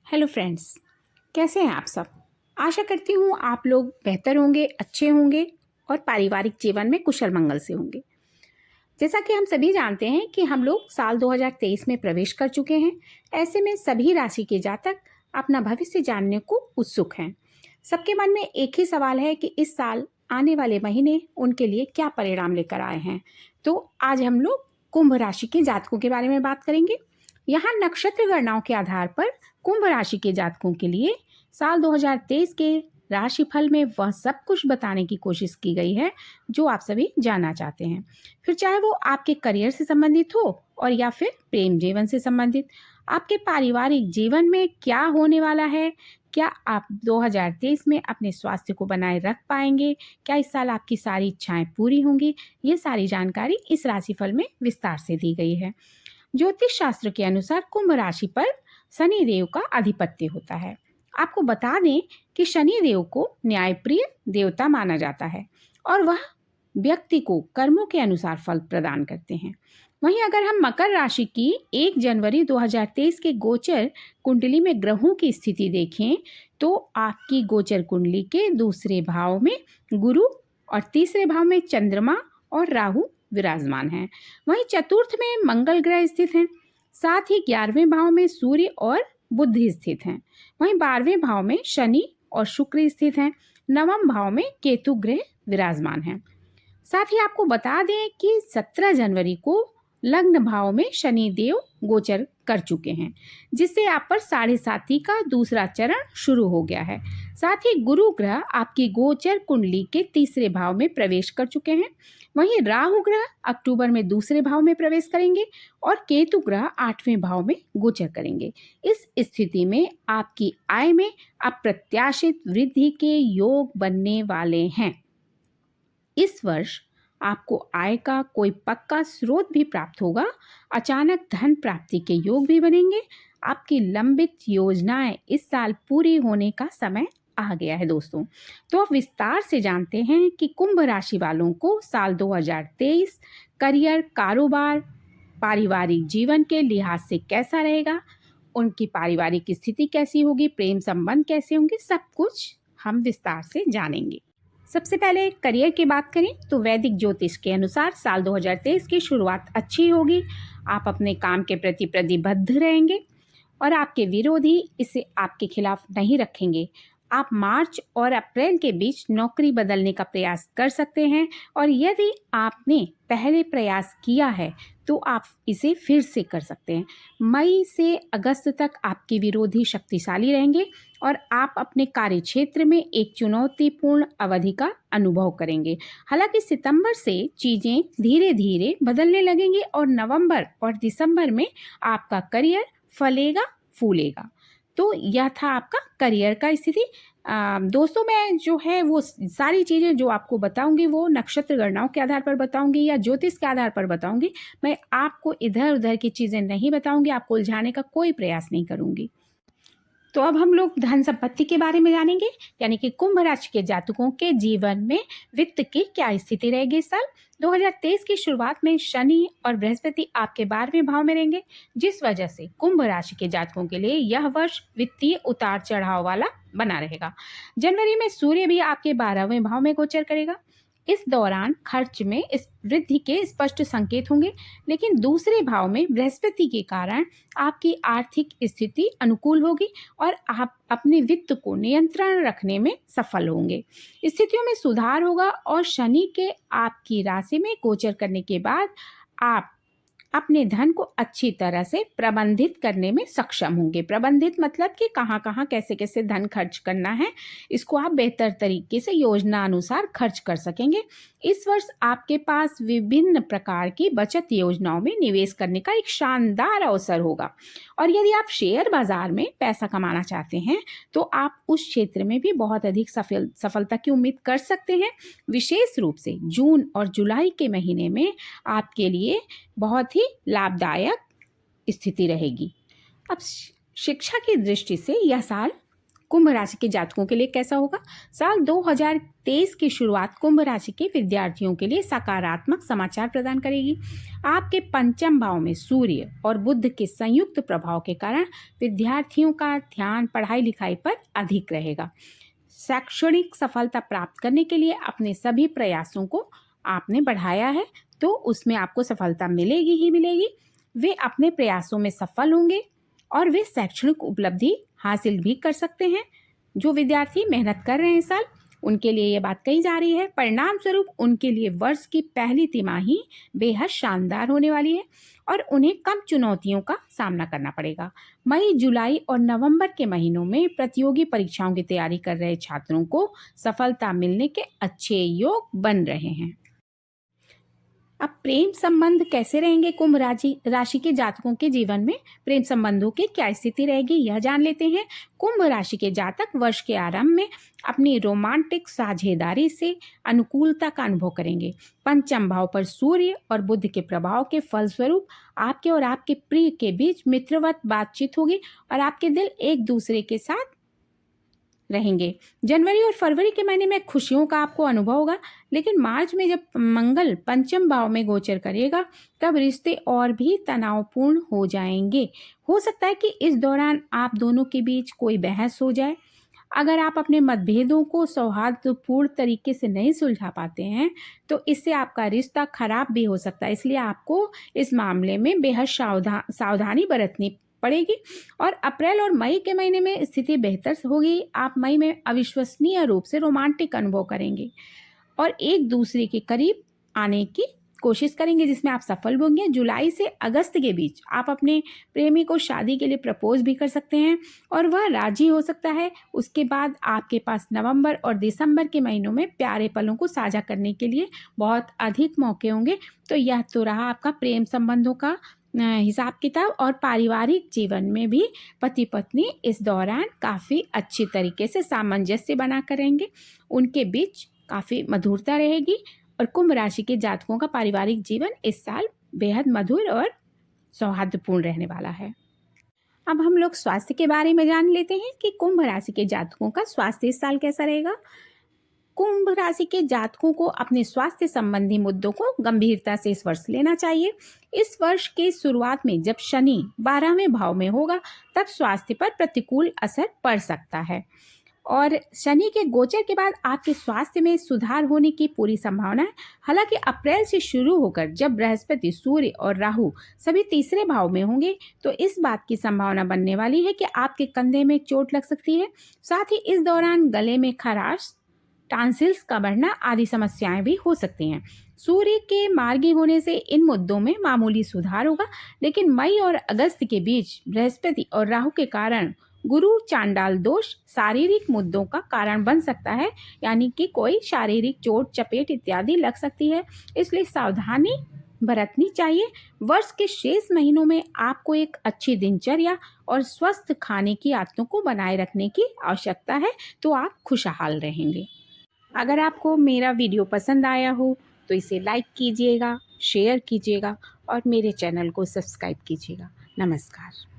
Hello friends, कैसे हैं आप सब। आशा करती हूँ आप लोग बेहतर होंगे, अच्छे होंगे और पारिवारिक जीवन में कुशल मंगल से होंगे। जैसा कि हम सभी जानते हैं कि हम लोग साल 2023 में प्रवेश कर चुके हैं। ऐसे में सभी राशि के जातक अपना भविष्य जानने को उत्सुक हैं। सबके मन में एक ही सवाल है कि इस साल आने वाले महीने उनके लिए क्या परिणाम लेकर आए हैं। तो आज हम लोग कुंभ राशि के जातकों के बारे में बात करेंगे। यहाँ नक्षत्र गणनाओं के आधार पर कुंभ राशि के जातकों के लिए साल 2023 के राशिफल में वह सब कुछ बताने की कोशिश की गई है जो आप सभी जानना चाहते हैं। फिर चाहे वो आपके करियर से संबंधित हो और या फिर प्रेम जीवन से संबंधित। आपके पारिवारिक जीवन में क्या होने वाला है, क्या आप 2023 में अपने स्वास्थ्य को बनाए रख पाएंगे, क्या इस साल आपकी सारी इच्छाएं पूरी होंगी, ये सारी जानकारी इस राशिफल में विस्तार से दी गई है। ज्योतिष शास्त्र के अनुसार कुंभ राशि पर शनि देव का आधिपत्य होता है। आपको बता दें कि शनि देव को न्यायप्रिय देवता माना जाता है और वह व्यक्ति को कर्मों के अनुसार फल प्रदान करते हैं। वहीं अगर हम मकर राशि की 1 जनवरी 2023 के गोचर कुंडली में ग्रहों की स्थिति देखें तो आपकी गोचर कुंडली के दूसरे भाव में गुरु और तीसरे भाव में चंद्रमा और राहु विराजमान हैं। वहीं चतुर्थ में मंगल ग्रह स्थित हैं। साथ ही 11वें भाव में सूर्य और बुध स्थित हैं। वहीं 12वें भाव में शनि और शुक्र स्थित हैं। 9वें भाव में केतु ग्रह विराजमान हैं। साथ ही आपको बता दें कि 17 जनवरी को लग्न भाव में शनि देव गोचर कर चुके हैं, जिससे आप पर 7.5 का दूसरा चरण शुरू हो गया है। साथ ही गुरु ग्रह आपकी गोचर कुंडली के तीसरे भाव में प्रवेश कर चुके हैं। वहीं राहु ग्रह अक्टूबर में दूसरे भाव में प्रवेश करेंगे और केतु ग्रह 8वें भाव में गोचर करेंगे। इस स्थिति में आपकी आय में अप्रत्याशित वृद्धि के योग बनने वाले हैं। इस वर्ष आपको आय का कोई पक्का स्रोत भी प्राप्त होगा। अचानक धन प्राप्ति के योग भी बनेंगे। आपकी लंबित योजनाएं इस साल पूरी होने का समय आ गया है दोस्तों। तो अब विस्तार से जानते हैं कि कुंभ राशि वालों को साल 2023 करियर, कारोबार, पारिवारिक जीवन के लिहाज से कैसा रहेगा, उनकी पारिवारिक स्थिति कैसी होगी, प्रेम संबंध कैसे होंगे, सब कुछ हम विस्तार से जानेंगे। सबसे पहले करियर की बात करें तो वैदिक ज्योतिष के अनुसार साल 2023 की शुरुआत अच्छी होगी। आप अपने काम के प्रति प्रतिबद्ध रहेंगे और आपके विरोधी इसे आपके खिलाफ नहीं रखेंगे। आप मार्च और अप्रैल के बीच नौकरी बदलने का प्रयास कर सकते हैं और यदि आपने पहले प्रयास किया है तो आप इसे फिर से कर सकते हैं। मई से अगस्त तक आपके विरोधी शक्तिशाली रहेंगे और आप अपने कार्य क्षेत्र में एक चुनौतीपूर्ण अवधि का अनुभव करेंगे। हालांकि सितंबर से चीज़ें धीरे धीरे बदलने लगेंगी और नवंबर और दिसंबर में आपका करियर फलेगा फूलेगा। तो यह था आपका करियर का स्थिति। दोस्तों, मैं जो है वो सारी चीज़ें जो आपको बताऊंगी वो नक्षत्र गणनाओं के आधार पर बताऊंगी या ज्योतिष के आधार पर बताऊंगी। मैं आपको इधर उधर की चीज़ें नहीं बताऊंगी, आपको उलझाने का कोई प्रयास नहीं करूंगी। तो अब हम लोग धन संपत्ति के बारे में जानेंगे, यानी कि कुंभ राशि के जातकों के जीवन में वित्त की क्या स्थिति रहेगी। इस साल 2023 की शुरुआत में शनि और बृहस्पति आपके 12वें भाव में रहेंगे, जिस वजह से कुंभ राशि के जातकों के लिए यह वर्ष वित्तीय उतार चढ़ाव वाला बना रहेगा। जनवरी में सूर्य भी आपके 12वें भाव में गोचर करेगा। इस दौरान खर्च में इस वृद्धि के स्पष्ट संकेत होंगे, लेकिन दूसरे भाव में बृहस्पति के कारण आपकी आर्थिक स्थिति अनुकूल होगी और आप अपने वित्त को नियंत्रण रखने में सफल होंगे। स्थितियों में सुधार होगा और शनि के आपकी राशि में गोचर करने के बाद आप अपने धन को अच्छी तरह से प्रबंधित करने में सक्षम होंगे। प्रबंधित मतलब कि कहाँ कहाँ कैसे कैसे धन खर्च करना है, इसको आप बेहतर तरीके से योजना अनुसार खर्च कर सकेंगे। इस वर्ष आपके पास विभिन्न प्रकार की बचत योजनाओं में निवेश करने का एक शानदार अवसर होगा और यदि आप शेयर बाजार में पैसा कमाना चाहते हैं तो आप उस क्षेत्र में भी बहुत अधिक सफलता की उम्मीद कर सकते हैं। विशेष रूप से जून और जुलाई के महीने में आपके लिए बहुत ही लाभदायक स्थिति रहेगी। अब शिक्षा की दृष्टि से यह साल कुंभ राशि के जातकों के लिए कैसा होगा? साल 2023 की शुरुआत कुंभ राशि के विद्यार्थियों के लिए सकारात्मक समाचार प्रदान करेगी। आपके पंचम भाव में सूर्य और बुध के संयुक्त प्रभाव के कारण विद्यार्थियों का ध्यान पढ़ाई लिखाई पर अधिक रहेगा। शैक्षणिक सफलता प्राप्त करने के लिए अपने सभी प्रयासों को आपने बढ़ाया है, तो उसमें आपको सफलता मिलेगी ही मिलेगी। वे अपने प्रयासों में सफल होंगे और वे शैक्षणिक उपलब्धि हासिल भी कर सकते हैं। जो विद्यार्थी मेहनत कर रहे हैं इस साल, उनके लिए ये बात कही जा रही है। परिणाम स्वरूप उनके लिए वर्ष की पहली तिमाही बेहद शानदार होने वाली है और उन्हें कम चुनौतियों का सामना करना पड़ेगा। मई, जुलाई और नवंबर के महीनों में प्रतियोगी परीक्षाओं की तैयारी कर रहे छात्रों को सफलता मिलने के अच्छे योग बन रहे हैं। अब प्रेम संबंध कैसे रहेंगे कुंभ राशि के जातकों के जीवन में? प्रेम संबंधों की क्या स्थिति रहेगी, यह जान लेते हैं। कुंभ राशि के जातक वर्ष के आरंभ में अपनी रोमांटिक साझेदारी से अनुकूलता का अनुभव करेंगे। पंचम भाव पर सूर्य और बुध के प्रभाव के फलस्वरूप आपके और आपके प्रिय के बीच मित्रवत बातचीत होगी और आपके दिल एक दूसरे के साथ रहेंगे। जनवरी और फरवरी के महीने में खुशियों का आपको अनुभव होगा, लेकिन मार्च में जब मंगल पंचम भाव में गोचर करेगा तब रिश्ते और भी तनावपूर्ण हो जाएंगे। हो सकता है कि इस दौरान आप दोनों के बीच कोई बहस हो जाए। अगर आप अपने मतभेदों को सौहार्दपूर्ण तरीके से नहीं सुलझा पाते हैं तो इससे आपका रिश्ता खराब भी हो सकता है। इसलिए आपको इस मामले में बेहद सावधानी बरतनी पड़ेगी। और अप्रैल और मई के महीने में स्थिति बेहतर होगी। आप मई में अविश्वसनीय रूप से रोमांटिक अनुभव करेंगे और एक दूसरे के करीब आने की कोशिश करेंगे, जिसमें आप सफल होंगे। जुलाई से अगस्त के बीच आप अपने प्रेमी को शादी के लिए प्रपोज भी कर सकते हैं और वह राजी हो सकता है। उसके बाद आपके पास नवंबर और दिसंबर के महीनों में प्यारे पलों को साझा करने के लिए बहुत अधिक मौके होंगे। तो यह तो रहा आपका प्रेम संबंधों का हिसाब किताब। और पारिवारिक जीवन में भी पति पत्नी इस दौरान काफ़ी अच्छी तरीके से सामंजस्य बना कर रहेंगे, उनके बीच काफ़ी मधुरता रहेगी और कुंभ राशि के जातकों का पारिवारिक जीवन इस साल बेहद मधुर और सौहार्दपूर्ण रहने वाला है। अब हम लोग स्वास्थ्य के बारे में जान लेते हैं कि कुंभ राशि के जातकों का स्वास्थ्य इस साल कैसा रहेगा। कुंभ राशि के जातकों को अपने स्वास्थ्य संबंधी मुद्दों को गंभीरता से इस वर्ष लेना चाहिए। इस वर्ष के शुरुआत में जब शनि 12वें भाव में होगा तब स्वास्थ्य पर प्रतिकूल असर पड़ सकता है और शनि के गोचर के बाद आपके स्वास्थ्य में सुधार होने की पूरी संभावना है। हालांकि अप्रैल से शुरू होकर जब बृहस्पति, सूर्य और राहु सभी तीसरे भाव में होंगे तो इस बात की संभावना बनने वाली है कि आपके कंधे में चोट लग सकती है। साथ ही इस दौरान गले में खराश, टांसिल्स का बढ़ना आदि समस्याएं भी हो सकती हैं। सूर्य के मार्गी होने से इन मुद्दों में मामूली सुधार होगा, लेकिन मई और अगस्त के बीच बृहस्पति और राहु के कारण गुरु चांडाल दोष शारीरिक मुद्दों का कारण बन सकता है, यानी कि कोई शारीरिक चोट, चपेट इत्यादि लग सकती है। इसलिए सावधानी बरतनी चाहिए। वर्ष के शेष महीनों में आपको एक अच्छी दिनचर्या और स्वस्थ खाने की आदतों को बनाए रखने की आवश्यकता है, तो आप खुशहाल रहेंगे। अगर आपको मेरा वीडियो पसंद आया हो तो इसे लाइक कीजिएगा, शेयर कीजिएगा और मेरे चैनल को सब्सक्राइब कीजिएगा। नमस्कार।